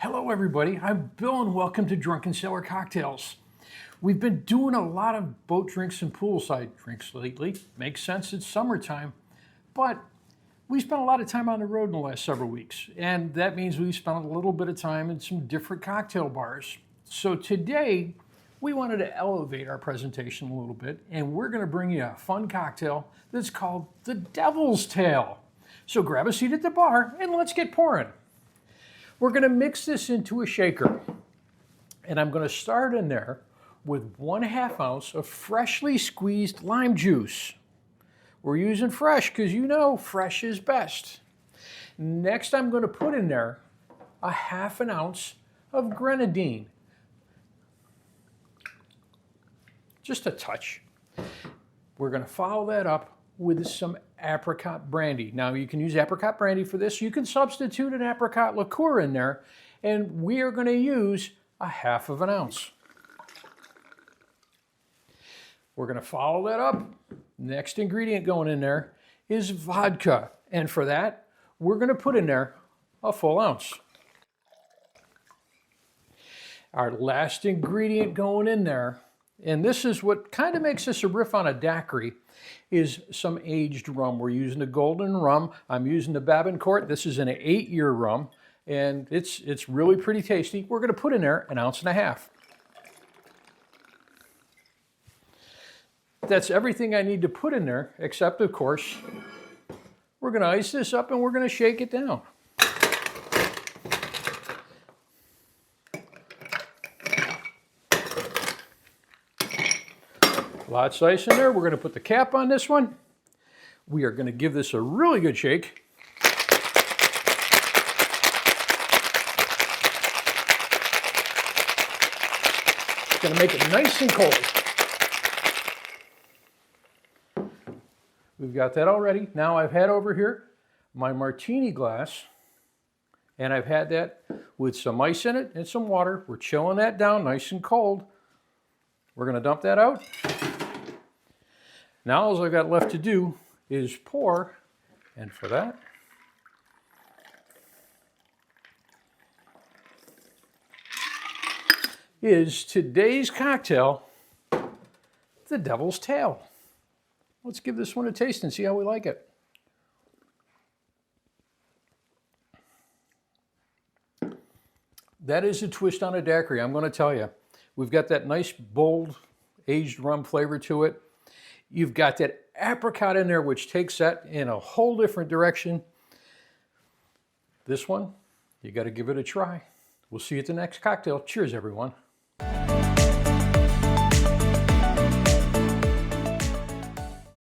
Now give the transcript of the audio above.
Hello everybody, I'm Bill and welcome to Drunken Sailor Cocktails. We've been doing a lot of boat drinks and poolside drinks lately. Makes sense, it's summertime. But we spent a lot of time on the road in the last several weeks. And that means we spent a little bit of time in some different cocktail bars. So today, we wanted to elevate our presentation a little bit. And we're going to bring you a fun cocktail that's called the Devil's Tail. So grab a seat at the bar and let's get pouring. We're going to mix this into a shaker, and I'm going to start in there with 1/2 ounce of freshly squeezed lime juice. We're using fresh because you know fresh is best. Next, I'm going to put in there 1/2 ounce of grenadine. Just a touch. We're going to follow that up with some apricot brandy. Now you can use apricot brandy for this. You can substitute an apricot liqueur in there, and we are going to use 1/2 ounce. We're going to follow that up. Next ingredient going in there is vodka, and for that we're going to put in there a full ounce. Our last ingredient going in there, and this is what kind of makes this a riff on a daiquiri, is some aged rum. We're using the golden rum. I'm using the Babincourt. This is an 8-year rum, and it's really pretty tasty. We're going to put in there 1.5 ounces. That's everything I need to put in there, except, of course, we're going to ice this up and we're going to shake it down. Lots of ice in there. We're going to put the cap on this one. We are going to give this a really good shake. It's going to make it nice and cold. We've got that already. Now I've had over here my martini glass, and I've had that with some ice in it and some water. We're chilling that down nice and cold. We're going to dump that out. Now all I've got left to do is pour, and for that, is today's cocktail, the Devil's Tail. Let's give this one a taste and see how we like it. That is a twist on a daiquiri, I'm going to tell you. We've got that nice, bold, aged rum flavor to it. You've got that apricot in there, which takes that in a whole different direction. This one, you got to give it a try. We'll see you at the next cocktail. Cheers, everyone.